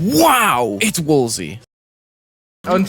Wow! It's Wulzy. You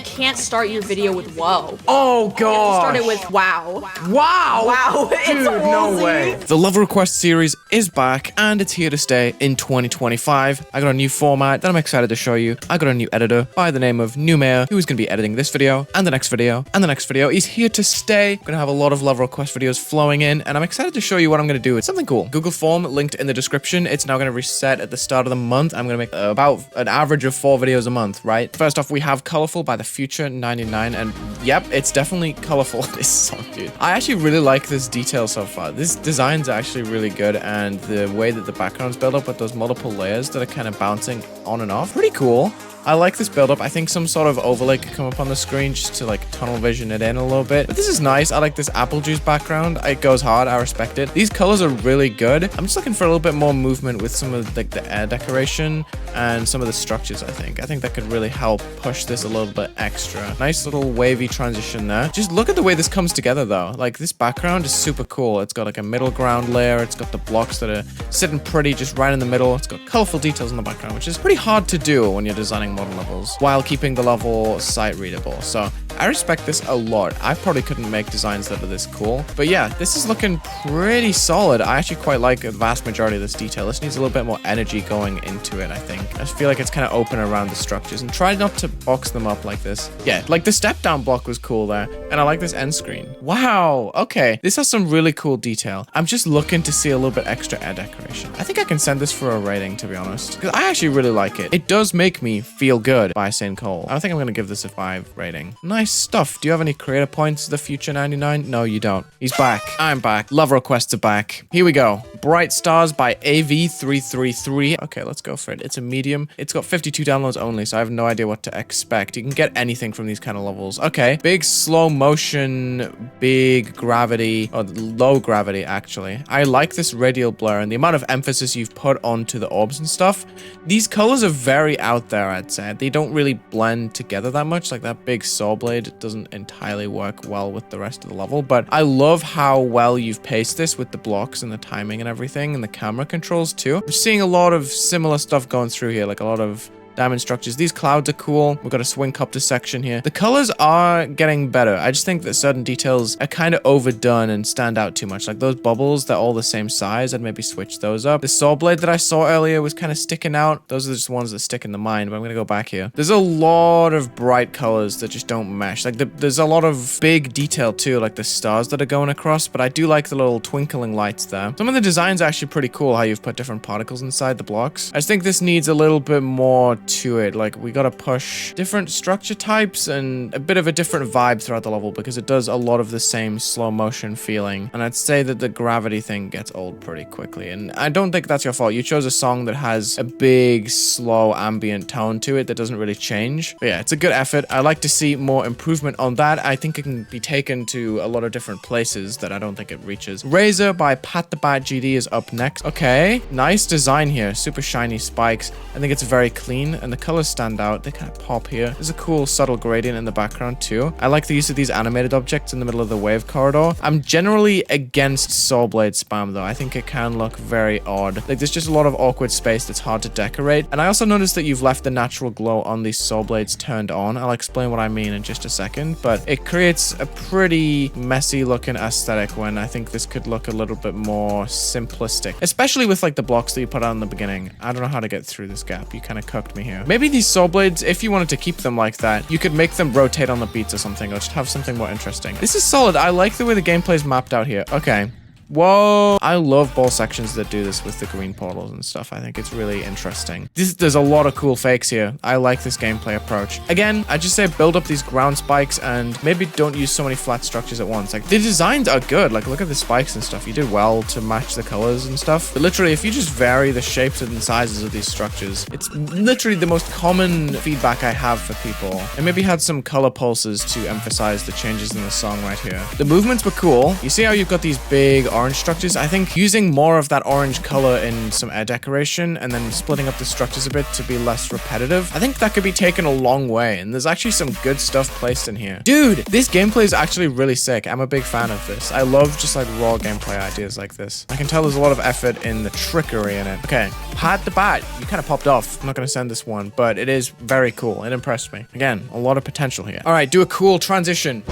can't start your video with whoa. Oh god! Start it with wow. Wow! Wow, Dude, no way. The Love Request series is back and it's here to stay in 2025. I got a new format that I'm excited to show you. I got a new editor by the name of Numea, who is going to be editing this video and the next video and the next video. He's here to stay. I'm going to have a lot of Love Request videos flowing in and I'm excited to show you what I'm going to do. It's something cool. Google form linked in the description. It's now going to reset at the start of the month. I'm going to make about an average of 4 videos a month, right? First off, we have Colorful by the Future 99 and yep, it's definitely colorful. This song, dude. I actually really like this detail so far. This design's actually really good and the way that the background's built up with those multiple layers that are kind of bouncing on and off. Pretty cool. I like this build up. I think some sort of overlay could come up on the screen just to like tunnel vision it in a little bit. But this is nice. I like this apple juice background. It goes hard. I respect it. These colors are really good. I'm just looking for a little bit more movement with some of like the air decoration and some of the structures, I think. I think that could really help push this a little bit extra. Nice little wavy transition there. Just look at the way this comes together though. Like this background is super cool. It's got like a middle ground layer. It's got the blocks that are sitting pretty just right in the middle. It's got colorful details in the background, which is pretty hard to do when you're designing modern levels while keeping the level sight readable. So I respect this a lot. I probably couldn't make designs that are this cool. But yeah, this is looking pretty solid. I actually quite like the vast majority of this detail. This needs a little bit more energy going into it, I think. I feel like it's kind of open around the structures and try not to box them up like this. Yeah, like the step down block was cool there. And I like this end screen. Wow. Okay. This has some really cool detail. I'm just looking to see a little bit extra air decoration. I think I can send this for a rating, to be honest, because I actually really like it. It does make me feel good by St. Cole. I think I'm going to give this a 5 rating. Nice stuff. Do you have any creator points, the Future 99? No, you don't. He's back. I'm back. Love requests are back. Here we go. Bright Stars by AV333. Okay, let's go for it. It's a medium. It's got 52 downloads only, so I have no idea what to expect. You can get anything from these kind of levels. Okay. Big slow motion, big gravity, or low gravity, actually. I like this radial blur and the amount of emphasis you've put onto the orbs and stuff. These colors are very out there, I'd say. They don't really blend together that much. Like that big saw blade doesn't entirely work well with the rest of the level, but I love how well you've paced this with the blocks and the timing and everything and the camera controls too. I'm seeing a lot of similar stuff going through here, like a lot of diamond structures. These clouds are cool. We've got a swing copter section here. The colors are getting better. I just think that certain details are kind of overdone and stand out too much. Like those bubbles, they're all the same size. I'd maybe switch those up. The saw blade that I saw earlier was kind of sticking out. Those are just ones that stick in the mind, but I'm going to go back here. There's a lot of bright colors that just don't mesh. Like there's a lot of big detail too, like the stars that are going across, but I do like the little twinkling lights there. Some of the designs are actually pretty cool, how you've put different particles inside the blocks. I just think this needs a little bit more to it. Like we gotta push different structure types and a bit of a different vibe throughout the level because it does a lot of the same slow motion feeling, and I'd say that the gravity thing gets old pretty quickly, and I don't think that's your fault. You chose a song that has a big slow ambient tone to it that doesn't really change, but yeah, it's a good effort. I like to see more improvement on that. I think it can be taken to a lot of different places that I don't think it reaches. Razor by Pat the Bat GD is up next. Okay, nice design here. Super shiny spikes. I think it's very clean and the color stand out. They kind of pop here. There's a cool subtle gradient in the background too. I like the use of these animated objects in the middle of the wave corridor. I'm generally against saw blade spam though. I think it can look very odd. Like there's just a lot of awkward space that's hard to decorate. And I also noticed that you've left the natural glow on these saw blades turned on. I'll explain what I mean in just a second, but it creates a pretty messy looking aesthetic when I think this could look a little bit more simplistic, especially with like the blocks that you put on in the beginning. I don't know how to get through this gap. You kind of cooked me here. Maybe these saw blades, if you wanted to keep them like that, you could make them rotate on the beats or something, or just have something more interesting. This is solid. I like the way the gameplay is mapped out here. Okay. Whoa. I love ball sections that do this with the green portals and stuff. I think it's really interesting. There's a lot of cool fakes here. I like this gameplay approach. Again, I just say build up these ground spikes and maybe don't use so many flat structures at once. Like the designs are good. Like look at the spikes and stuff. You did well to match the colors and stuff. But literally, if you just vary the shapes and sizes of these structures, it's literally the most common feedback I have for people. And maybe had some color pulses to emphasize the changes in the song right here. The movements were cool. You see how you've got these big orange structures. I think using more of that orange color in some air decoration and then splitting up the structures a bit to be less repetitive, I think that could be taken a long way. And there's actually some good stuff placed in here. Dude, this gameplay is actually really sick. I'm a big fan of this. I love just like raw gameplay ideas like this. I can tell there's a lot of effort in the trickery in it. Okay, Pat the Bat. You kind of popped off. I'm not going to send this one, but it is very cool. It impressed me. Again, a lot of potential here. All right, do a cool transition.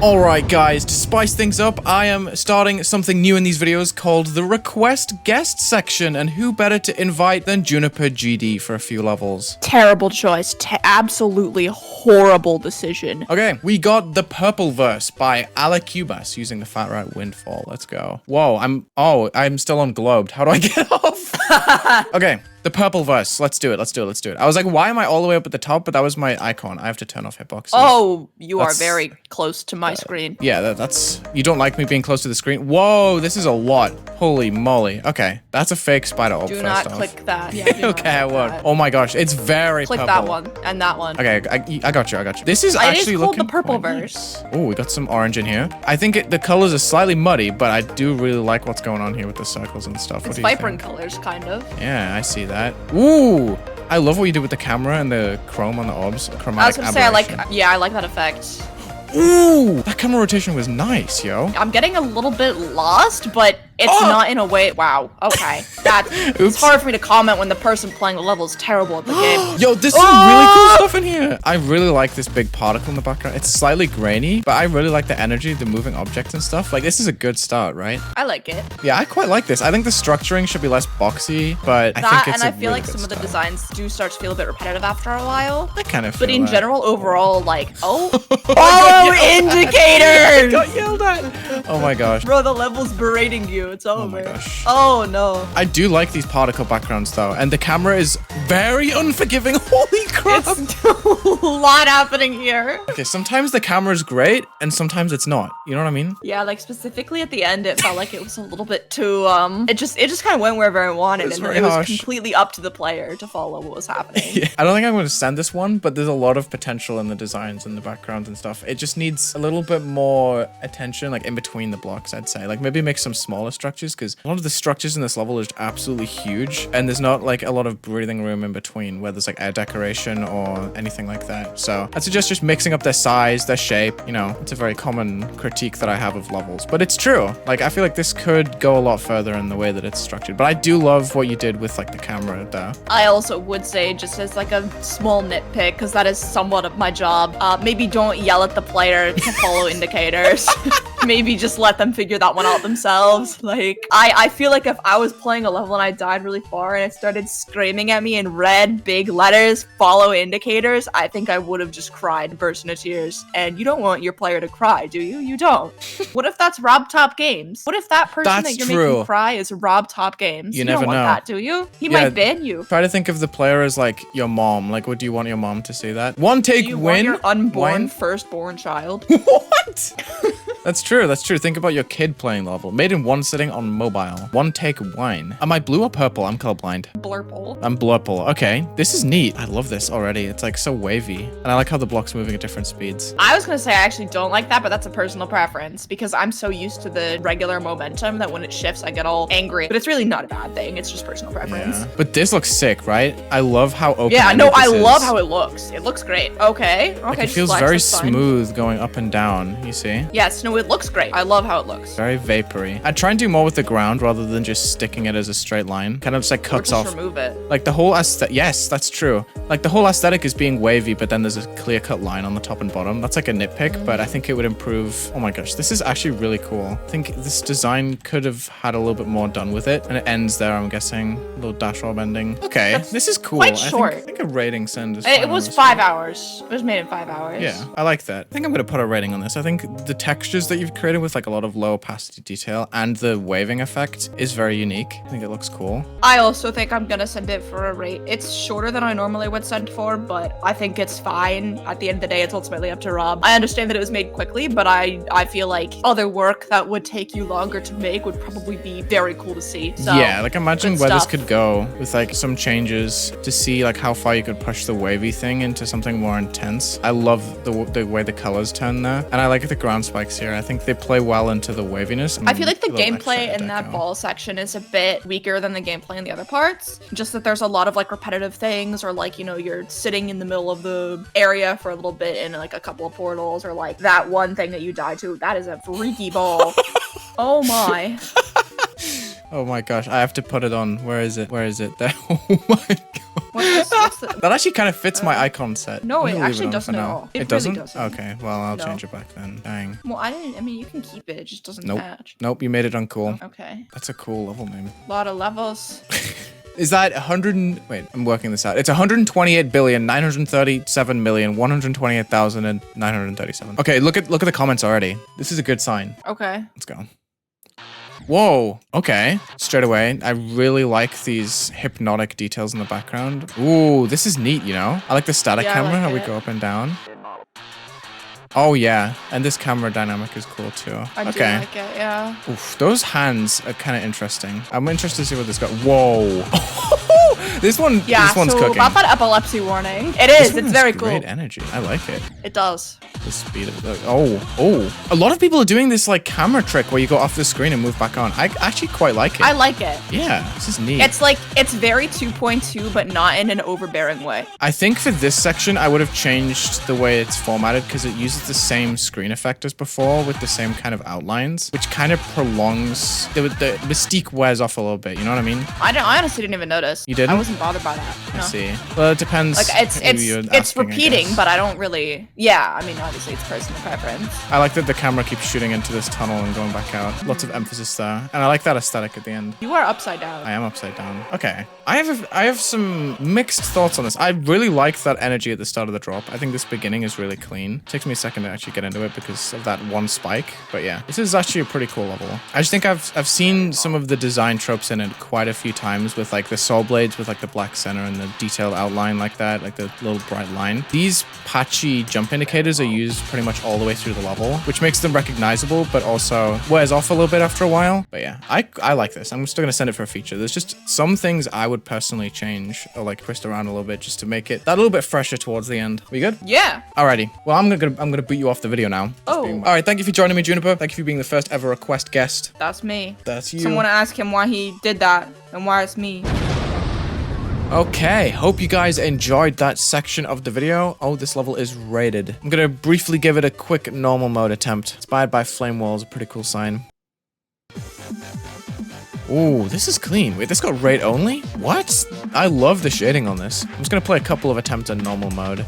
Alright guys, to spice things up, I am starting something new in these videos called the Request Guest section, and who better to invite than Juniper GD for a few levels. Terrible choice. Absolutely horrible decision. Okay, we got The Purple Verse by Alacubas using the Fat Rat Windfall. Let's go. Whoa, I'm still on Globed. How do I get off? Okay. The Purple Verse. Let's do it. Let's do it. Let's do it. I was like, why am I all the way up at the top? But that was my icon. I have to turn off hitboxes. Oh, you are very close to my screen. Yeah, that's... You don't like me being close to the screen? Whoa, this is a lot. Holy moly. Okay, that's a fake spider orb. Do not click that. Yeah, okay, I won't. Oh my gosh, it's very click purple. that one and that one. Okay, I got you. I got you. This is actually called looking the Purple Verse. Oh, we got some orange in here. I think the colors are slightly muddy, but I do really like what's going on here with the circles and stuff. It's vibrant colors, kind of. Yeah, I see that. Ooh. I love what you did with the camera and the chrome on the orbs. I was gonna say, I like that effect. Ooh, that camera rotation was nice, yo. I'm getting a little bit lost, but it's not in a way. Wow. Okay. It's hard for me to comment when the person playing the level is terrible at the game. Yo, there's some really cool stuff in here. I really like this big particle in the background. It's slightly grainy, but I really like the energy, the moving objects and stuff. Like, this is a good start, right? I like it. Yeah, I quite like this. I think the structuring should be less boxy, but I think it's and I feel like some of the designs do start to feel a bit repetitive after a while. I kind of feel But in general, overall, like, follow indicator! I got yelled at. Oh my gosh. Bro, the level's berating you. It's over. Oh my gosh. Oh no. I do like these particle backgrounds though, and the camera is very unforgiving. Holy crap. It's a lot happening here. Okay, sometimes the camera's great, and sometimes it's not. You know what I mean? Yeah, like specifically at the end, it felt like it was a little bit too, it just kind of went wherever it wanted, and it was completely up to the player to follow what was happening. Yeah. I don't think I'm going to send this one, but there's a lot of potential in the designs and the backgrounds and stuff. It just needs a little bit more attention, like in between the blocks, I'd say. Like maybe make some smaller structures, because a lot of the structures in this level is absolutely huge, and there's not like a lot of breathing room in between where there's like air decoration or anything like that. So I'd suggest just mixing up their size, their shape. You know, it's a very common critique that I have of levels, but it's true. Like I feel like this could go a lot further in the way that it's structured, but I do love what you did with like the camera there. I also would say, just as like a small nitpick, because that is somewhat of my job, maybe don't yell at the player to follow indicators. Maybe just let them figure that one out themselves. Like, I feel like if I was playing a level and I died really far and it started screaming at me in red big letters, follow indicators, I think I would have just cried, burst into tears. And you don't want your player to cry, do you? You don't. What if that's Rob Top Games? What if that person that you're making cry is Rob Top Games? You never don't want know. that, do you? He might ban you. Try to think of the player as like your mom. Like, would you want your mom to see that? One take do you win. Want your unborn firstborn child. What? That's true. That's true. Think about your kid playing the level. Made in one sitting on mobile. One take wine. Am I blue or purple? I'm colorblind. Blurple. I'm blurple. Okay. This is neat. I love this already. It's like so wavy. And I like how the block's moving at different speeds. I was gonna say I actually don't like that, but that's a personal preference because I'm so used to the regular momentum that when it shifts, I get all angry. But it's really not a bad thing. It's just personal preference. Yeah. But this looks sick, right? I love how open. Yeah, no, I love how it looks. It looks great. Okay. Okay. Like it feels very smooth going up and down. You see? Yes. No, it looks great. I love how it looks. Very vapory. I'd try and do more with the ground rather than just sticking it as a straight line. Kind of just like cuts off. Remove it. Like the whole aesthetic. Yes, that's true. Like the whole aesthetic is being wavy, but then there's a clear cut line on the top and bottom. That's like a nitpick, but I think it would improve. Oh my gosh, this is actually really cool. I think this design could have had a little bit more done with it. And it ends there, I'm guessing. A little dash orb ending. Okay, this is cool. Quite short. I think a rating send is It was 5 hours. It was made in 5 hours. Yeah, I like that. I think I'm going to put a rating on this. I think the textures that you've created with like a lot of low opacity detail and the waving effect is very unique. I think it looks cool. I also think I'm going to send it for a rate. It's shorter than I normally would it's sent for, but I think it's fine. At the end of the day, it's ultimately up to Rob. I understand that it was made quickly, but I feel like other work that would take you longer to make would probably be very cool to see. So, yeah, like imagine where this stuff. could go with like some changes to see like how far you could push the wavy thing into something more intense. I love the way the colors turn there, and I like the ground spikes here. I think they play well into the waviness. I feel like the A little gameplay extra in that deco. ball section is a bit weaker than the gameplay in the other parts. Just that there's a lot of like repetitive things, or like, you know, you're sitting in the middle of the area for a little bit in like a couple of portals, or like that one thing that you die to. That is a freaky ball. Oh my. Oh my gosh, I have to put it on. Where is it? Where is it? There. Oh my god. What's the... That actually kind of fits my icon set. No, I'm it gonna leave actually on doesn't for at now. all. It really doesn't? doesn't. Okay, well, I'll No. change it back then. Dang. Well, I mean, you can keep it. It just doesn't Nope. match. Nope, you made it uncool. Okay. That's a cool level name. A lot of levels. Is that 100 and... Wait, I'm working this out. It's 128,937,128,937. Okay, look at the comments already. This is a good sign. Okay. Let's go. Whoa. Okay. Straight away, I really like these hypnotic details in the background. Ooh, this is neat, you know? I like the static Yeah, I camera, like how we it. go up and down. Oh, yeah. And this camera dynamic is cool, too. I Okay. do like it, yeah. Oof, those hands are kind of interesting. I'm interested to see what this got. Whoa. This one's So cooking. about that epilepsy warning. It This is. one It's has very great cool. energy. I like it. It does. The speed of it. Oh. A lot of people are doing this like camera trick where you go off the screen and move back on. I actually quite like it. I like it. Yeah, this is neat. It's like, it's very 2.2, but not in an overbearing way. I think for this section, I would have changed the way it's formatted because it uses the same screen effect as before with the same kind of outlines, which kind of prolongs the mystique wears off a little bit. You know what I mean? I honestly didn't even notice. You didn't? I wasn't bothered by that. I No. see. Well, it depends. Like who you're it's asking, I repeating, guess. but I don't really. Yeah, I mean, obviously it's personal preference. I like that the camera keeps shooting into this tunnel and going back out. Lots of emphasis there, and I like that aesthetic at the end. You are upside down. I am upside down. Okay. I have some mixed thoughts on this. I really like that energy at the start of the drop. I think this beginning is really clean. Takes me a second to actually get into it because of that one spike. But yeah, this is actually a pretty cool level. I just think I've seen some of the design tropes in it quite a few times with like the soul blades with like the black center and the detailed outline like that, like the little bright line. These patchy jump indicators are used pretty much all the way through the level, which makes them recognizable, but also wears off a little bit after a while. But yeah, I like this. I'm still gonna send it for a feature. There's just some things I would personally change or like twist around a little bit just to make it that little bit fresher towards the end. We good? Yeah. Alrighty. Well, I'm gonna boot you off the video now. Oh. Alright, thank you for joining me, Juniper. Thank you for being the first ever request guest. That's me. That's you. Someone ask him why he did that and why it's me. Okay, hope you guys enjoyed that section of the video. Oh, this level is rated. I'm gonna briefly give it a quick normal mode attempt. Inspired by flame walls, a pretty cool sign. Ooh, this is clean. Wait, this got rate only? What? I love the shading on this. I'm just gonna play a couple of attempts in normal mode.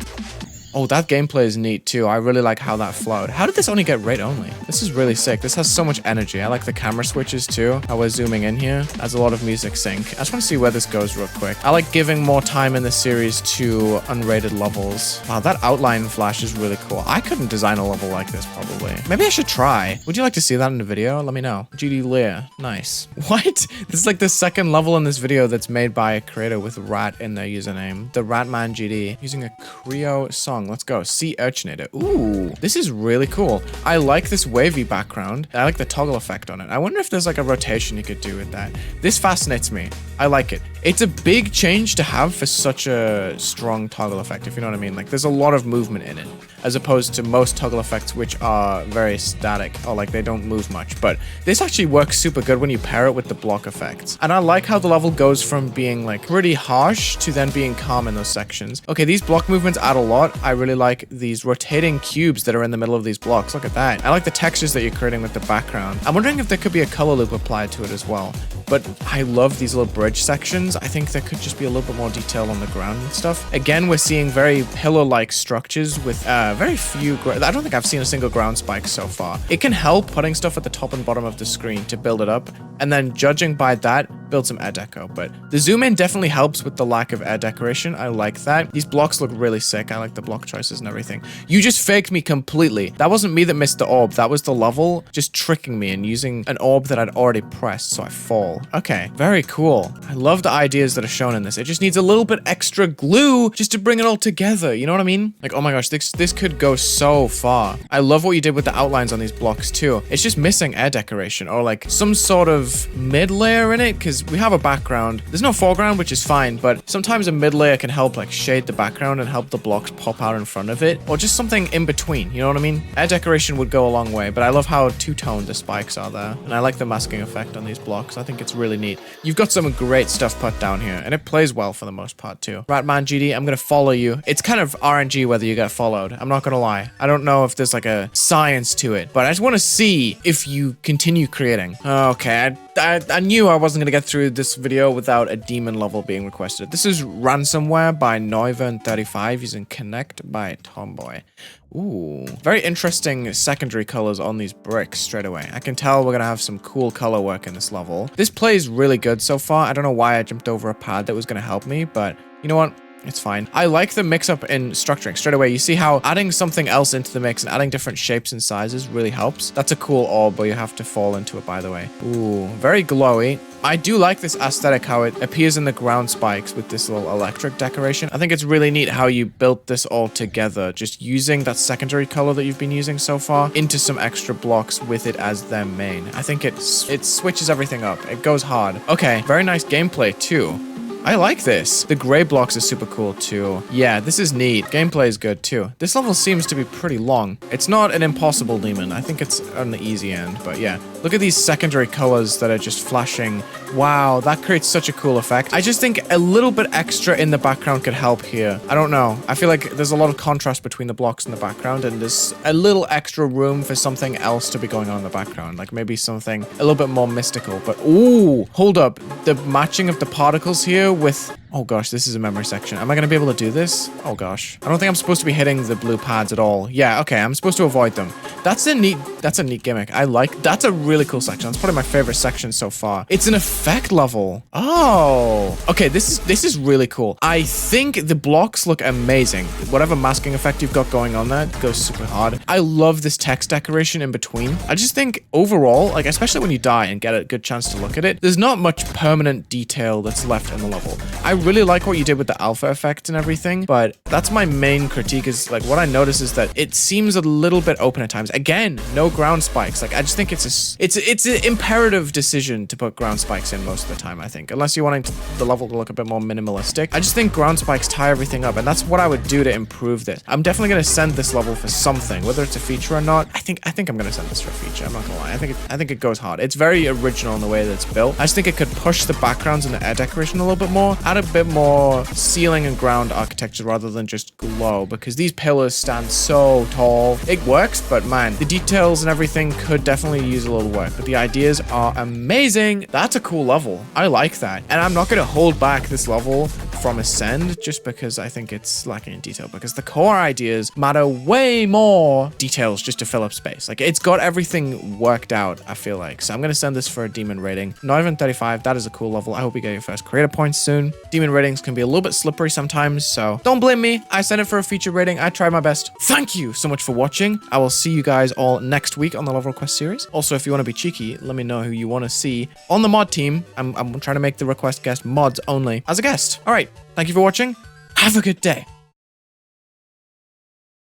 Oh, that gameplay is neat too. I really like how that flowed. How did this only get rate only? This is really sick. This has so much energy. I like the camera switches too. How we're zooming in here. Adds a lot of music sync. I just want to see where this goes real quick. I like giving more time in this series to unrated levels. Wow, that outline flash is really cool. I couldn't design a level like this probably. Maybe I should try. Would you like to see that in a video? Let me know. GD Lear. Nice. What? This is like the second level in this video that's made by a creator with rat in their username. The Ratman GD. Using a Creo song. Let's go. Sea Urchinator. Ooh, this is really cool. I like this wavy background. I like the toggle effect on it. I wonder if there's like a rotation you could do with that. This fascinates me. I like it. It's a big change to have for such a strong toggle effect, if you know what I mean. Like, there's a lot of movement in it, as opposed to most toggle effects, which are very static, or like they don't move much. But this actually works super good when you pair it with the block effects. And I like how the level goes from being like pretty harsh to then being calm in those sections. Okay, these block movements add a lot. I really like these rotating cubes that are in the middle of these blocks. Look at that. I like the textures that you're creating with the background. I'm wondering if there could be a color loop applied to it as well. But I love these little bridge sections. I think there could just be a little bit more detail on the ground and stuff. Again, we're seeing very pillar-like structures with very few... I don't think I've seen a single ground spike so far. It can help putting stuff at the top and bottom of the screen to build it up, and then judging by that, build some air deco. But the zoom in definitely helps with the lack of air decoration. I like that. These blocks look really sick. I like the block choices and everything. You just faked me completely. That wasn't me that missed the orb. That was the level just tricking me and using an orb that I'd already pressed, so I fall. Okay, very cool. I love the ideas that are shown in this. It just needs a little bit extra glue just to bring it all together. You know what I mean? Like, oh my gosh, this could go so far. I love what you did with the outlines on these blocks too. It's just missing air decoration or like some sort of mid layer in it, because we have a background. There's no foreground, which is fine, but sometimes a mid layer can help like shade the background and help the blocks pop out in front of it, or just something in between. You know what I mean? Air decoration would go a long way, but I love how two-toned the spikes are there, and I like the masking effect on these blocks. I think it's really neat. You've got some great stuff put down here, and it plays well for the most part too. Ratman GD, I'm gonna follow you. It's kind of RNG whether you get followed. I'm not gonna lie. I don't know if there's like a science to it, but I just want to see if you continue creating. Okay, I knew I wasn't gonna get through this video without a demon level being requested. This is Ransomware by Neuven35 using Connect by Tomboy. Ooh, very interesting secondary colors on these bricks straight away. I can tell we're gonna have some cool color work in this level. This plays really good so far. I don't know why I jumped over a pad that was gonna help me, but you know what? It's fine. I like the mix-up in structuring. Straight away, you see how adding something else into the mix and adding different shapes and sizes really helps. That's a cool orb, but you have to fall into it, by the way. Ooh, very glowy. I do like this aesthetic, how it appears in the ground spikes with this little electric decoration. I think it's really neat how you built this all together, just using that secondary color that you've been using so far into some extra blocks with it as their main. I think it switches everything up. It goes hard. Okay, very nice gameplay too. I like this. The gray blocks are super cool too. Yeah, this is neat. Gameplay is good too. This level seems to be pretty long. It's not an impossible demon. I think it's on the easy end, but yeah. Look at these secondary colors that are just flashing. Wow, that creates such a cool effect. I just think a little bit extra in the background could help here. I don't know. I feel like there's a lot of contrast between the blocks in the background, and there's a little extra room for something else to be going on in the background. Like maybe something a little bit more mystical, but ooh, hold up. The matching of the particles here with... Oh gosh, this is a memory section. Am I going to be able to do this? Oh gosh. I don't think I'm supposed to be hitting the blue pads at all. Yeah, okay, I'm supposed to avoid them. That's a neat gimmick. I like... That's a really cool section. That's probably my favorite section so far. It's an effect level. Oh. Okay, this is really cool. I think the blocks look amazing. Whatever masking effect you've got going on there goes super hard. I love this text decoration in between. I just think overall, like especially when you die and get a good chance to look at it, there's not much permanent detail that's left in the level. I really like what you did with the alpha effect and everything, but that's my main critique is like what I notice is that it seems a little bit open at times. Again, no ground spikes. Like I just think it's an imperative decision to put ground spikes in most of the time, I think, unless you're wanting the level to look a bit more minimalistic. I just think ground spikes tie everything up, and that's what I would do to improve this. I'm definitely going to send this level for something, whether it's a feature or not. I think I'm going to send this for a feature. I'm not going to lie. I think it goes hard. It's very original in the way that it's built. I just think it could push the backgrounds and the air decoration a little bit more, add a bit more ceiling and ground architecture rather than just glow, because these pillars stand so tall. It works, but man, the details and everything could definitely use a little work, but the ideas are amazing. That's a cool level. I like that. And I'm not going to hold back this level from Ascend just because I think it's lacking in detail, because the core ideas matter way more details just to fill up space. Like it's got everything worked out, I feel like. So I'm going to send this for a demon rating. Neuven 35, that is a cool level. I hope you get your first creator points soon. Demon ratings can be a little bit slippery sometimes, so don't blame me. I sent it for a feature rating. I tried my best. Thank you so much for watching. I will see you guys all next week on the Level Request series. Also, if you want to be cheeky, let me know who you want to see on the mod team. I'm trying to make the request guest mods only as a guest. All right. Thank you for watching. Have a good day.